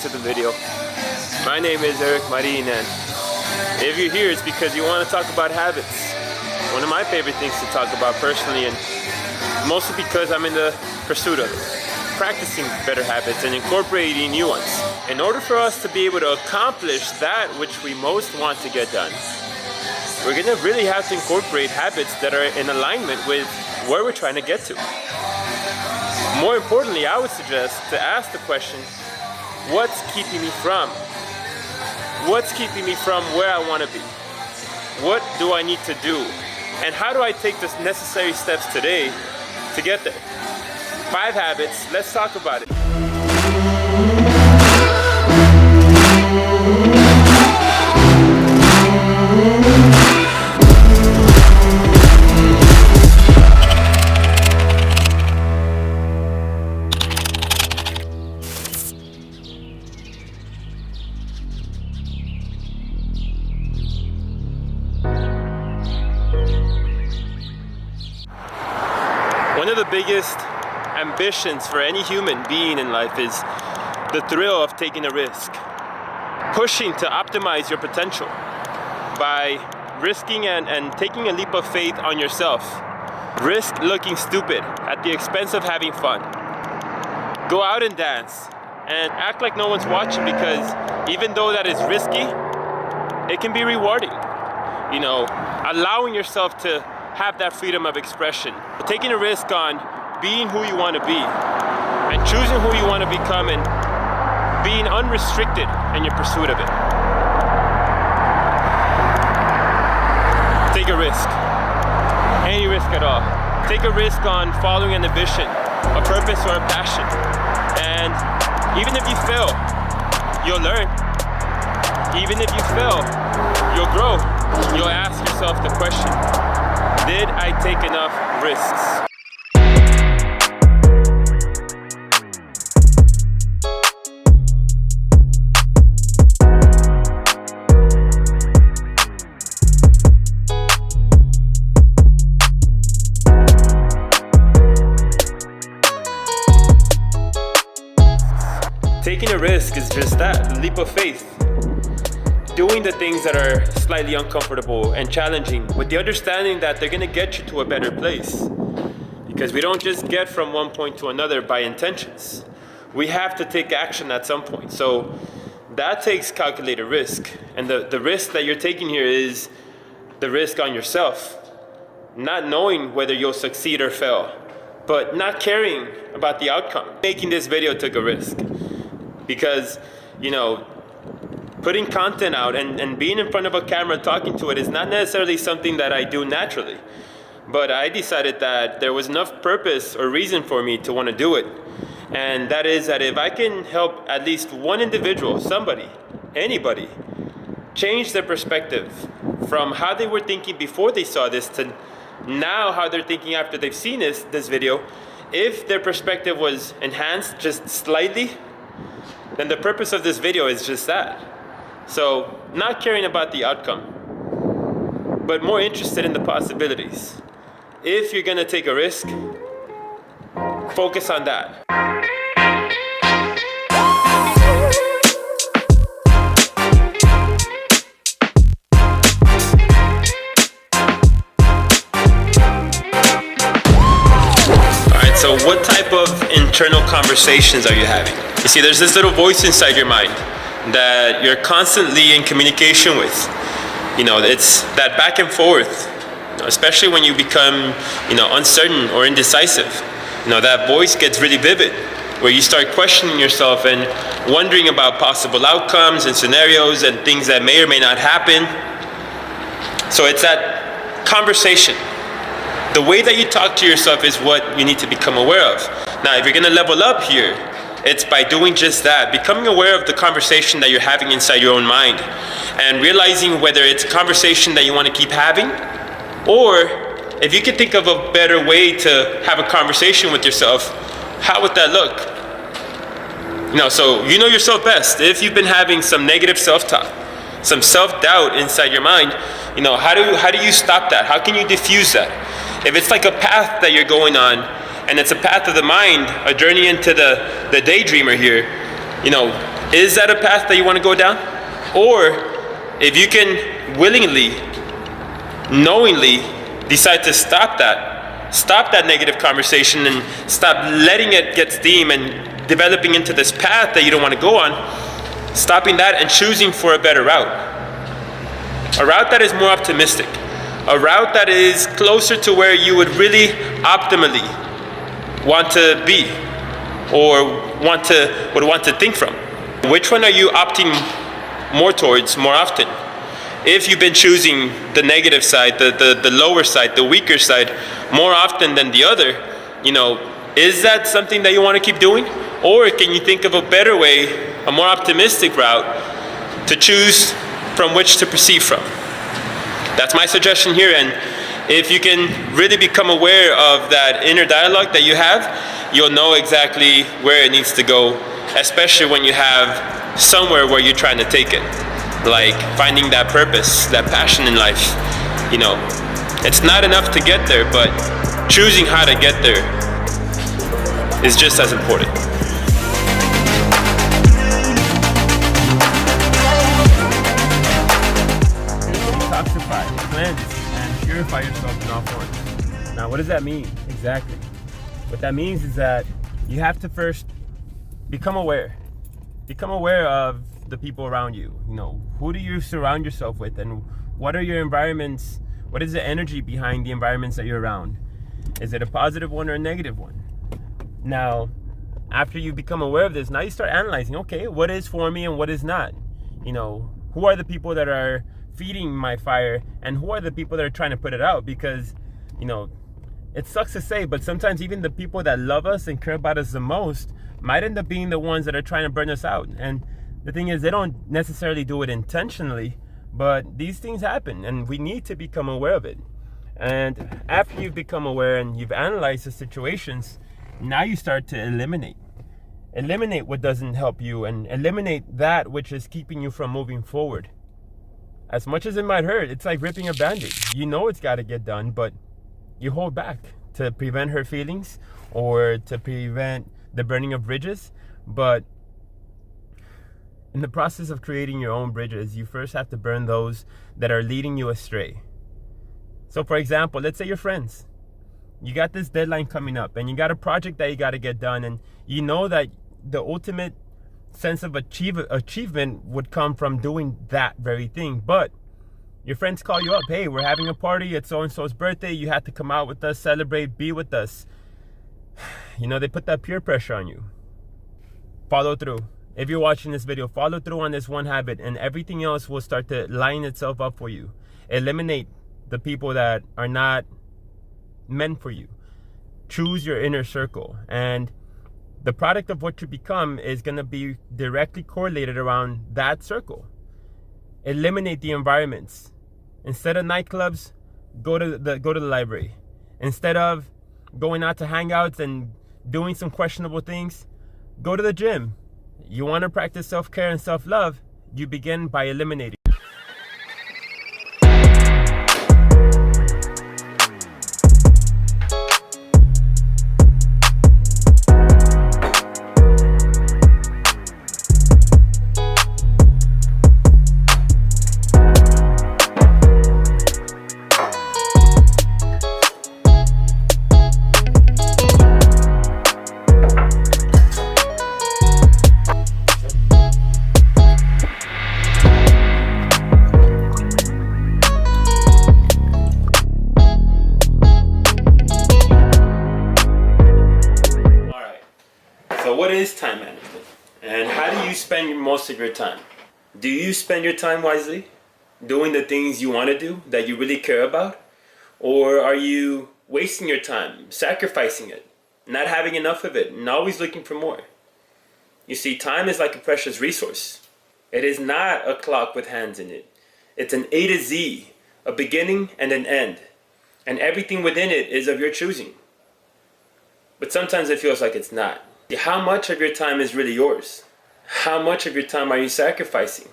to the video. My name is Erick, Marin, and if you're here, it's because you want to talk about habits. One of my favorite things to talk about personally, and mostly because I'm in the pursuit of practicing better habits and incorporating new ones. In order for us to be able to accomplish that which we most want to get done, we're gonna really have to incorporate habits that are in alignment with where we're trying to get to. More importantly, I would suggest to ask the question, what's keeping me from? What's keeping me from where I want to be? What do I need to do? And how do I take the necessary steps today to get there? 5 habits, let's talk about it. One of the biggest ambitions for any human being in life is the thrill of taking a risk. Pushing to optimize your potential by risking and taking a leap of faith on yourself. Risk looking stupid at the expense of having fun. Go out and dance and act like no one's watching, because even though that is risky, it can be rewarding. You know, allowing yourself to have that freedom of expression. Taking a risk on being who you want to be and choosing who you want to become and being unrestricted in your pursuit of it. Take a risk. Any risk at all. Take a risk on following an ambition, a purpose, or a passion. And even if you fail, you'll learn. Even if you fail, you'll grow. You'll ask yourself the question, did I take enough risks? Taking a risk is just that, the leap of faith. Doing the things that are slightly uncomfortable and challenging with the understanding that they're gonna get you to a better place. Because we don't just get from one point to another by intentions. We have to take action at some point. So that takes calculated risk. And the risk that you're taking here is the risk on yourself. Not knowing whether you'll succeed or fail, but not caring about the outcome. Making this video took a risk. Because, you know, putting content out and being in front of a camera talking to it is not necessarily something that I do naturally. But I decided that there was enough purpose or reason for me to want to do it. And that is that if I can help at least one individual, somebody, anybody, change their perspective from how they were thinking before they saw this to now how they're thinking after they've seen this video, if their perspective was enhanced just slightly, then the purpose of this video is just that. So, not caring about the outcome, but more interested in the possibilities. If you're gonna take a risk, focus on that. Alright, so what type of internal conversations are you having? You see, there's this little voice inside your mind that you're constantly in communication with. You know, it's that back and forth, you know, especially when you become, you know, uncertain or indecisive. You know, that voice gets really vivid, where you start questioning yourself and wondering about possible outcomes and scenarios and things that may or may not happen. So it's that conversation. The way that you talk to yourself is what you need to become aware of. Now, if you're gonna level up here, it's by doing just that, becoming aware of the conversation that you're having inside your own mind and realizing whether it's a conversation that you want to keep having, or if you could think of a better way to have a conversation with yourself, how would that look? You know, so you know yourself best. If you've been having some negative self-talk, some self-doubt inside your mind, you know, how do you stop that? How can you diffuse that? If it's like a path that you're going on, and it's a path of the mind, a journey into the daydreamer here, you know, Is that a path that you want to go down? Or if you can willingly, knowingly decide to stop that negative conversation and stop letting it get steam and developing into this path that you don't want to go on, stopping that and choosing for a better route. A route that is more optimistic. A route that is closer to where you would really optimally want to be or would want to think from. Which one are you opting more towards more often? If you've been choosing the negative side, the lower side, the weaker side more often than the other, is that something that you want to keep doing? Or can you think of a better way, a more optimistic route to choose from which to proceed from? That's my suggestion here. And if you can really become aware of that inner dialogue that you have, you'll know exactly where it needs to go, especially when you have somewhere where you're trying to take it. Like finding that purpose, that passion in life. It's not enough to get there, but choosing how to get there is just as important. Detoxify, cleanse, and purify yourself in all forms. Now, what does that mean exactly? What that means is that you have to first become aware. Become aware of the people around you. Who do you surround yourself with, and what are your environments? What is the energy behind the environments that you're around? Is it a positive one or a negative one? Now, after you become aware of this, now you start analyzing, okay, what is for me and what is not? Who are the people that are feeding my fire, and who are the people that are trying to put it out? Because, it sucks to say, but sometimes even the people that love us and care about us the most might end up being the ones that are trying to burn us out. And the thing is, they don't necessarily do it intentionally, but these things happen, and we need to become aware of it. And after you've become aware and you've analyzed the situations, now you start to eliminate what doesn't help you, and eliminate that which is keeping you from moving forward. As much as it might hurt, it's like ripping a band-aid. It's got to get done, but you hold back to prevent hurt feelings or to prevent the burning of bridges. But in the process of creating your own bridges, you first have to burn those that are leading you astray. So for example, let's say you're friends. You got this deadline coming up, and you got a project that you got to get done, and you know that the ultimate sense of achievement would come from doing that very thing. But your friends call you up, hey, we're having a party, it's so-and-so's birthday, you have to come out with us, celebrate, be with us. They put that peer pressure on you. Follow through. If you're watching this video, follow through on this one habit, and everything else will start to line itself up for you. Eliminate the people that are not meant for you. Choose your inner circle, and the product of what you become is going to be directly correlated around that circle. Eliminate the environments. Instead of nightclubs, go to the library. Instead of going out to hangouts and doing some questionable things, go to the gym. You want to practice self-care and self-love, you begin by eliminating. What is time management, and how do you spend most of your time? Do you spend your time wisely, doing the things you want to do, that you really care about? Or are you wasting your time, sacrificing it, not having enough of it, and always looking for more? You see, time is like a precious resource. It is not a clock with hands in it. It's an A to Z, a beginning and an end, and everything within it is of your choosing. But sometimes it feels like it's not. How much of your time is really yours? How much of your time are you sacrificing?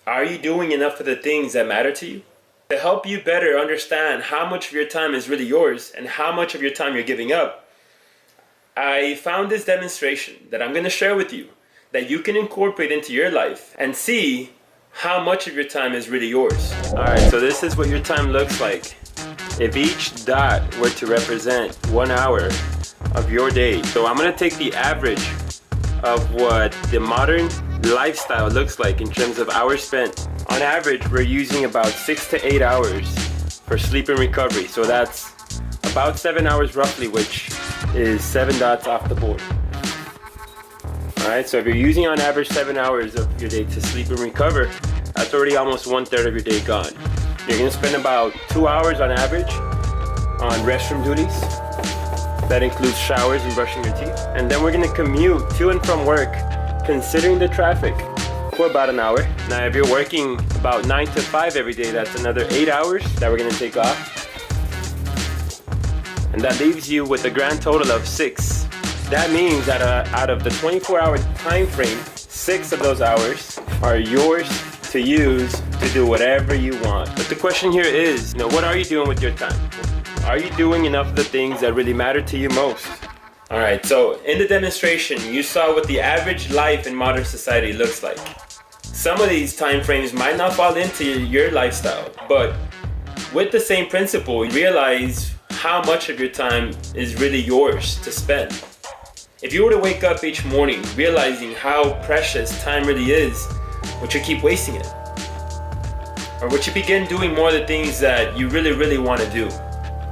Are you doing enough of the things that matter to you? To help you better understand how much of your time is really yours and how much of your time you're giving up, I found this demonstration that I'm going to share with you that you can incorporate into your life and see how much of your time is really yours. All right, so this is what your time looks like. If each dot were to represent 1 hour of your day. So I'm gonna take the average of what the modern lifestyle looks like in terms of hours spent. On average, we're using about 6 to 8 hours for sleep and recovery. So that's about 7 hours roughly, which is 7 dots off the board. All right, so if you're using on average 7 hours of your day to sleep and recover, that's already almost 1/3 of your day gone. You're gonna spend about 2 hours on average on restroom duties. That includes showers and brushing your teeth. And then we're gonna commute to and from work, considering the traffic, for about an hour. Now, if you're working about 9 to 5 every day, that's another 8 hours that we're gonna take off. And that leaves you with a grand total of 6. That means that out of the 24-hour time frame, 6 of those hours are yours to use to do whatever you want. But the question here is, what are you doing with your time? Are you doing enough of the things that really matter to you most? All right, so in the demonstration, you saw what the average life in modern society looks like. Some of these time frames might not fall into your lifestyle, but with the same principle, you realize how much of your time is really yours to spend. If you were to wake up each morning realizing how precious time really is, would you keep wasting it? Or would you begin doing more of the things that you really, really want to do,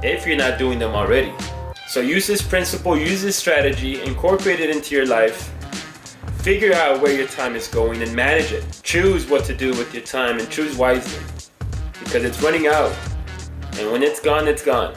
if you're not doing them already? So use this principle, use this strategy, incorporate it into your life, figure out where your time is going and manage it. Choose what to do with your time and choose wisely, because it's running out. And when it's gone, it's gone.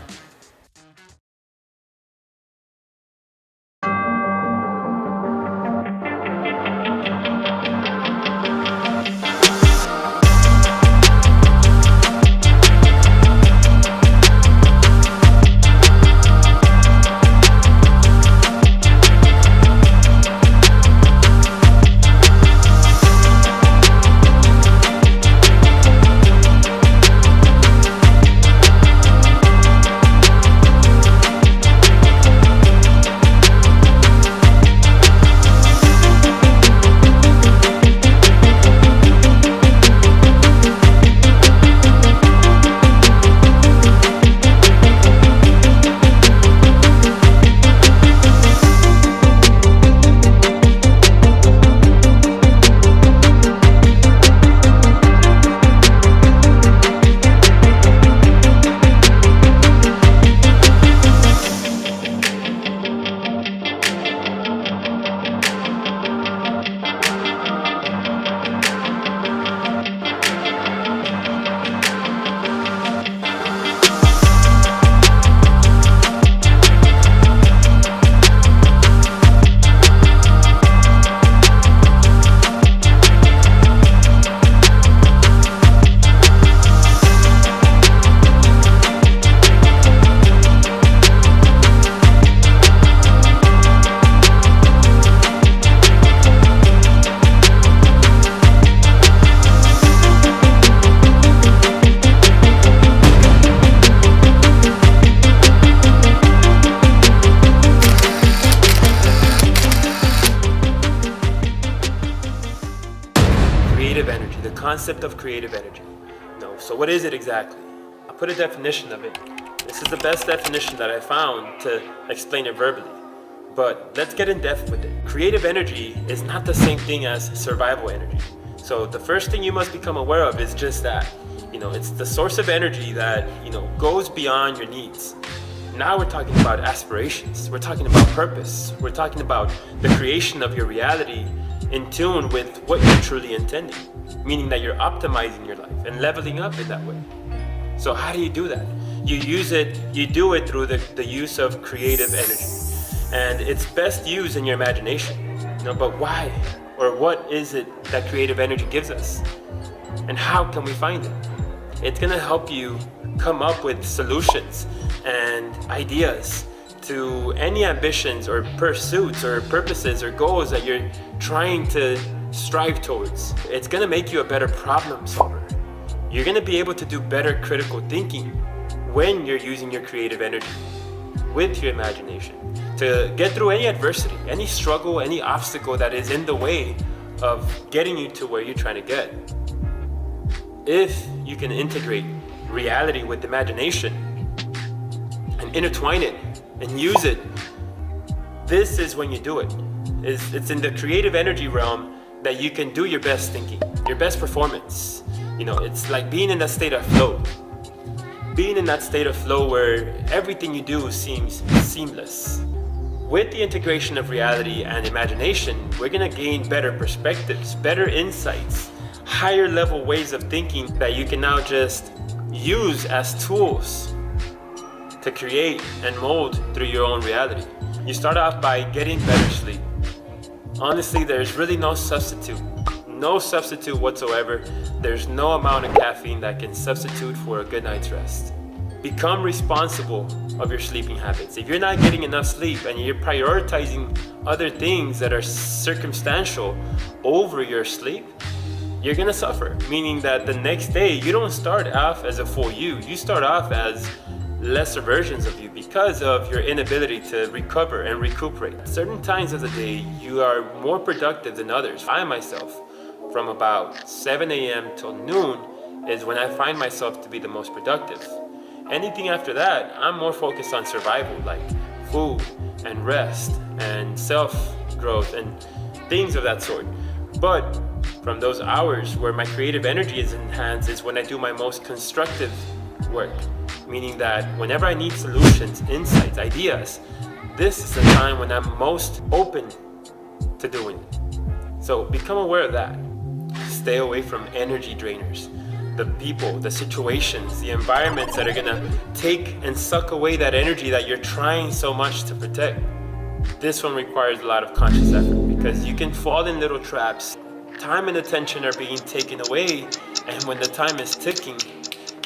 Creative energy, the concept of creative energy. So what is it exactly? I'll put a definition of it. This is the best definition that I found to explain it verbally. But let's get in depth with it. Creative energy is not the same thing as survival energy. So the first thing you must become aware of is just that. It's the source of energy that, goes beyond your needs. Now we're talking about aspirations. We're talking about purpose. We're talking about the creation of your reality in tune with what you're truly intending, meaning that you're optimizing your life and leveling up in that way. So how do you do that? You do it through the use of creative energy. And it's best used in your imagination. But why? Or what is it that creative energy gives us? And how can we find it? It's gonna help you come up with solutions and ideas to any ambitions or pursuits or purposes or goals that you're trying to strive towards. It's gonna make you a better problem solver. You're gonna be able to do better critical thinking when you're using your creative energy with your imagination to get through any adversity, any struggle, any obstacle that is in the way of getting you to where you're trying to get. If you can integrate reality with imagination and intertwine it and use it, this is when you do it. It's in the creative energy realm that you can do your best thinking, your best performance. It's like being in that state of flow. Being in that state of flow where everything you do seems seamless. With the integration of reality and imagination, we're gonna gain better perspectives, better insights, higher level ways of thinking that you can now just use as tools to create and mold through your own reality. You start off by getting better sleep. Honestly, there's really no substitute whatsoever. There's no amount of caffeine that can substitute for a good night's rest. Become responsible of your sleeping habits. If you're not getting enough sleep and you're prioritizing other things that are circumstantial over your sleep, you're gonna suffer. Meaning that the next day, you don't start off as a full you. You start off as lesser versions of you because of your inability to recover and recuperate. Certain times of the day, you are more productive than others. I myself, from about 7 a.m. till noon is when I find myself to be the most productive. Anything after that, I'm more focused on survival, like food and rest and self-growth and things of that sort. But from those hours where my creative energy is enhanced is when I do my most constructive work. Meaning that whenever I need solutions, insights, ideas, this is the time when I'm most open to doing it. So become aware of that. Stay away from energy drainers. The people, the situations, the environments that are gonna take and suck away that energy that you're trying so much to protect. This one requires a lot of conscious effort because you can fall in little traps. Time and attention are being taken away, and when the time is ticking,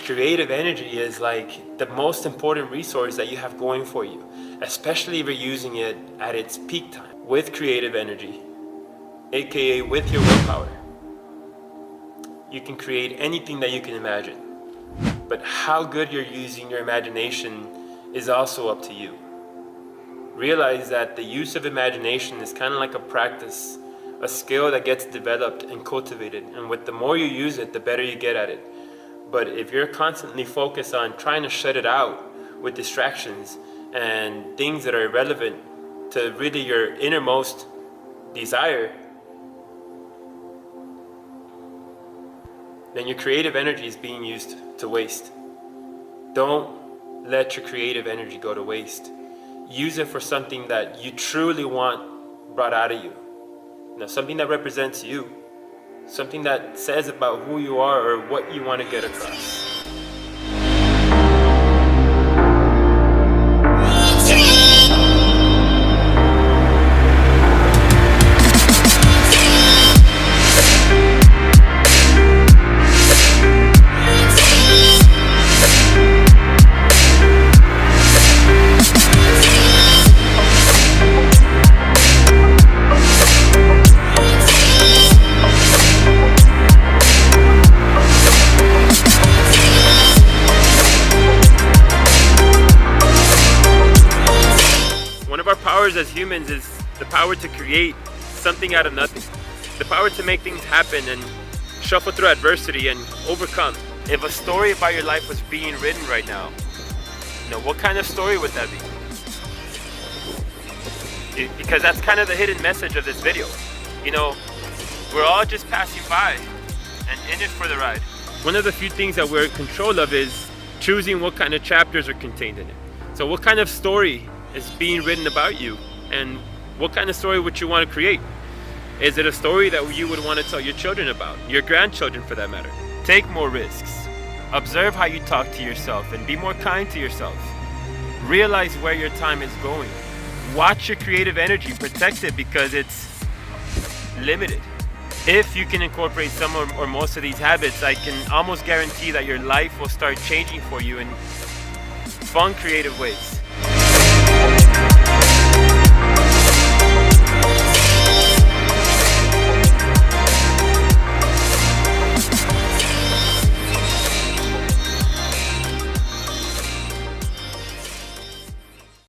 creative energy is like the most important resource that you have going for you, especially if you're using it at its peak time. With creative energy, aka with your willpower, you can create anything that you can imagine. But how good you're using your imagination is also up to you. Realize that the use of imagination is kind of like a practice, a skill that gets developed and cultivated. And with the more you use it, the better you get at it. But if you're constantly focused on trying to shut it out with distractions and things that are irrelevant to really your innermost desire, then your creative energy is being used to waste. Don't let your creative energy go to waste. Use it for something that you truly want brought out of you. Something that represents you. Something that says about who you are or what you want to get across. As humans is the power to create something out of nothing, the power to make things happen and shuffle through adversity and overcome. If a story about your life was being written right now, what kind of story would that be? Because that's kind of the hidden message of this video. We're all just passing by and in it for the ride. One of the few things that we're in control of is choosing what kind of chapters are contained in it. So what kind of story is being written about you, and what kind of story would you want to create? Is it a story that you would want to tell your children about, your grandchildren for that matter? Take more risks. Observe how you talk to yourself and be more kind to yourself. Realize where your time is going. Watch your creative energy, protect it because it's limited. If you can incorporate some or most of these habits, I can almost guarantee that your life will start changing for you in fun, creative ways.